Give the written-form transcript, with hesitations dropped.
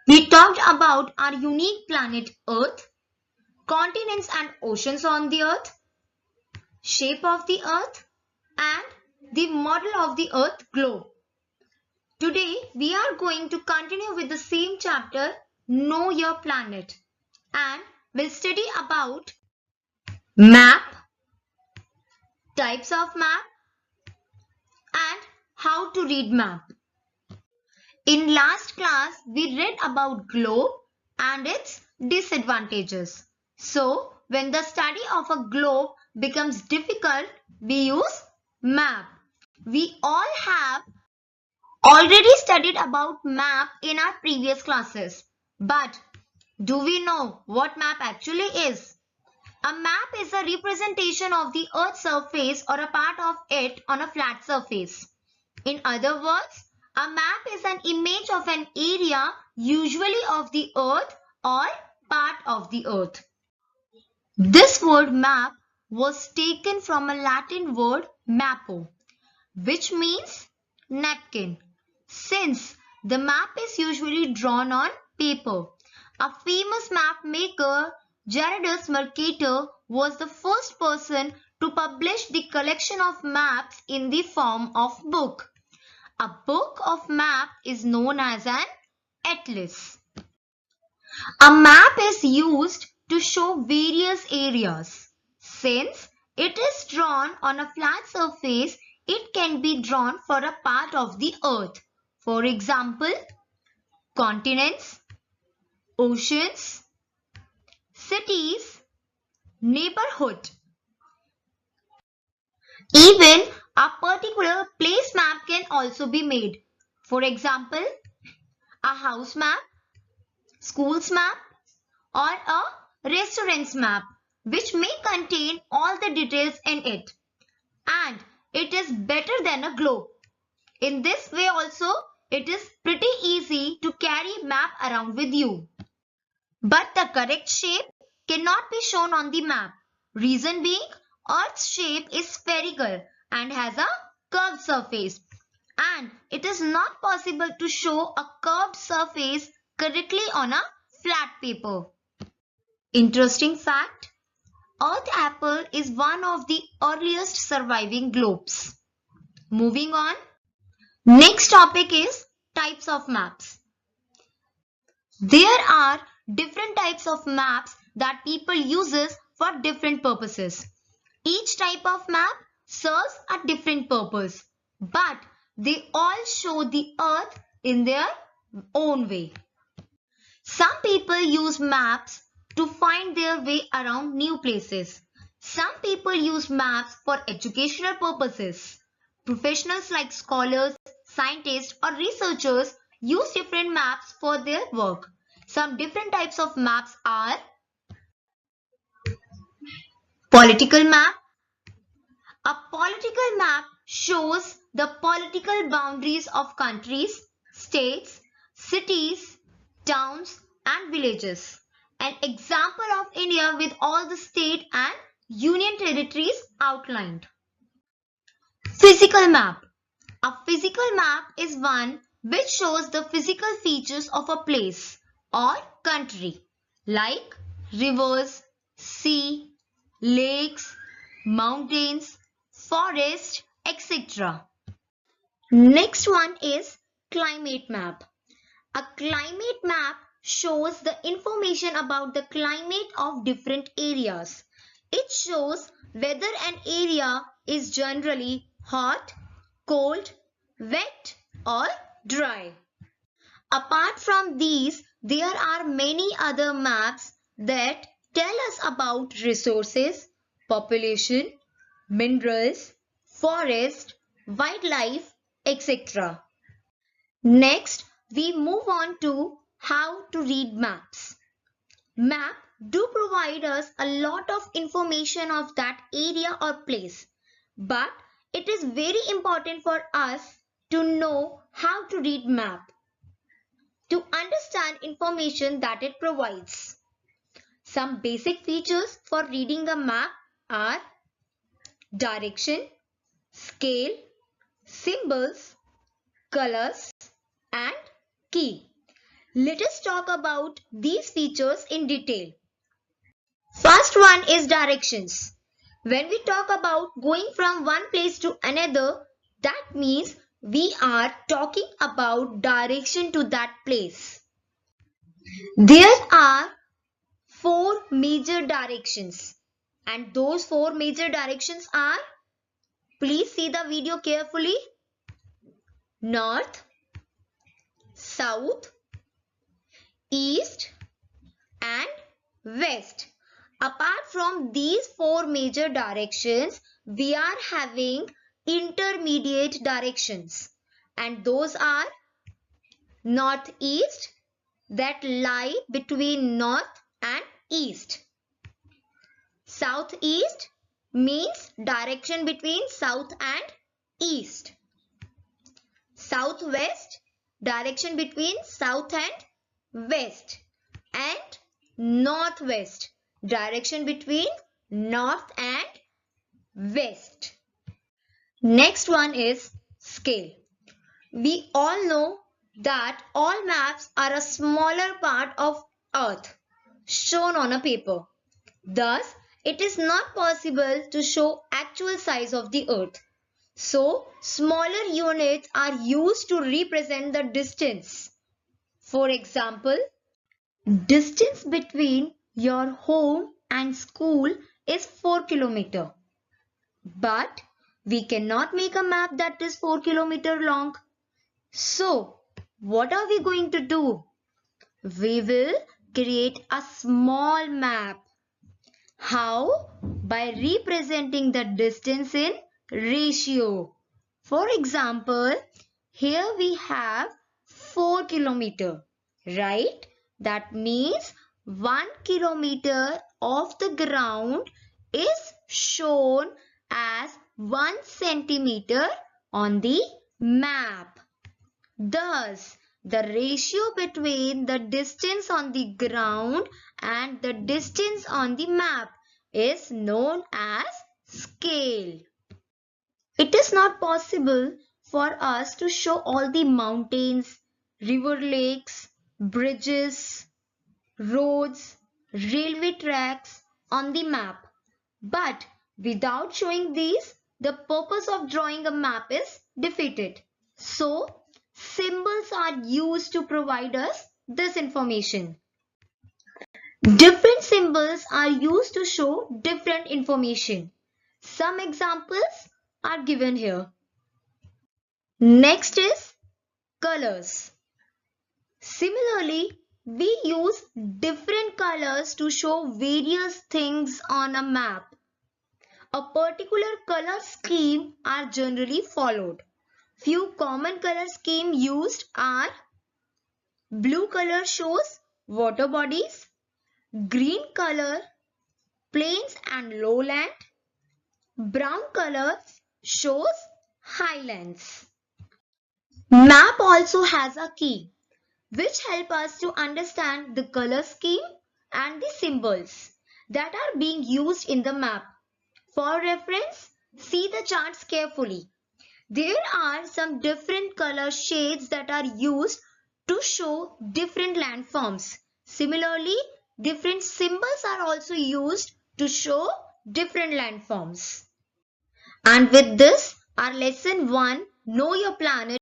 We talked about our unique planet Earth, continents and oceans on the Earth, shape of the Earth, and the model of the Earth globe. Today, we are going to continue with the same chapter, Know Your Planet, and we'll study about map, types of map, and how to read map. In last class, we read about globe and its disadvantages. So, when the study of a globe becomes difficult, we use map. We all have already studied about map in our previous classes. But do we know what map actually is? A map is a representation of the Earth's surface or a part of it on a flat surface. In other words, a map is an image of an area, usually of the Earth or part of the Earth. This word map was taken from a Latin word mappo, which means napkin. Since the map is usually drawn on paper, a famous map maker, Gerardus Mercator, was the first person to publish the collection of maps in the form of book. A book of map is known as an atlas. A map is used to show various areas. Since it is drawn on a flat surface, it can be drawn for a part of the earth. For example, continents, oceans, cities, neighborhood. Even a particular place map can also be made. For example, a house map, school's map, or a restaurant's map, which may contain all the details in it. And it is better than a globe. In this way also, it is pretty easy to carry map around with you. But the correct shape cannot be shown on the map. Reason being, Earth's shape is spherical and has a curved surface. And it is not possible to show a curved surface correctly on a flat paper. Interesting fact, Earth apple is one of the earliest surviving globes. Moving on. Next topic is types of maps. There are different types of maps that people uses for different purposes. Each type of map serves a different purpose, but they all show the earth in their own way. Some people use maps to find their way around new places. Some people use maps for educational purposes. Professionals like scholars, scientists or researchers use different maps for their work. Some different types of maps are political map. A political map shows the political boundaries of countries, states, cities, towns and villages. An example of India with all the state and union territories outlined. Physical map. A physical map is one which shows the physical features of a place or country like rivers, sea, lakes, mountains, forest, etc. Next one is climate map. A climate map shows the information about the climate of different areas. It shows whether an area is generally hot, cold, wet or dry. Apart from these, there are many other maps that tell us about resources, population, minerals, forest, wildlife, etc. Next, we move on to how to read maps. Map do provide us a lot of information of that area or place, but it is very important for us to know how to read map to understand information that it provides. Some basic features for reading a map are direction, scale, symbols, colors and key. Let us talk about these features in detail. First one is directions. When we talk about going from one place to another, that means we are talking about direction to that place. There are four major directions, and those four major directions are, please see the video carefully, north, south, east and west. Apart from these four major directions, we are having intermediate directions, and those are northeast, that lie between north and east. Southeast means direction between south and east. Southwest, direction between south and west. And northwest, direction between north and west. Next one is scale. We all know that all maps are a smaller part of Earth shown on a paper. Thus, it is not possible to show actual size of the Earth. So, smaller units are used to represent the distance. For example, distance between your home and school is 4 km. But we cannot make a map that is 4 km long. So, what are we going to do? We will create a small map. How? By representing the distance in ratio. For example, here we have 4 km, right? That means 1 km of the ground is shown as 1 centimeter on the map. Thus, the ratio between the distance on the ground and the distance on the map is known as scale. It is not possible for us to show all the mountains, river lakes, bridges, roads, railway tracks on the map. But without showing these, the purpose of drawing a map is defeated. So, symbols are used to provide us this information. Different symbols are used to show different information. Some examples are given here. Next is colors. Similarly, we use different colors to show various things on a map. A particular color scheme are generally followed. Few common color scheme used are: blue color shows water bodies, green color plains and lowland, brown color shows highlands. Map also has a key which help us to understand the color scheme and the symbols that are being used in the map. For reference, see the charts carefully. There are some different color shades that are used to show different landforms. Similarly, different symbols are also used to show different landforms. And with this, our lesson 1, Know Your Planet,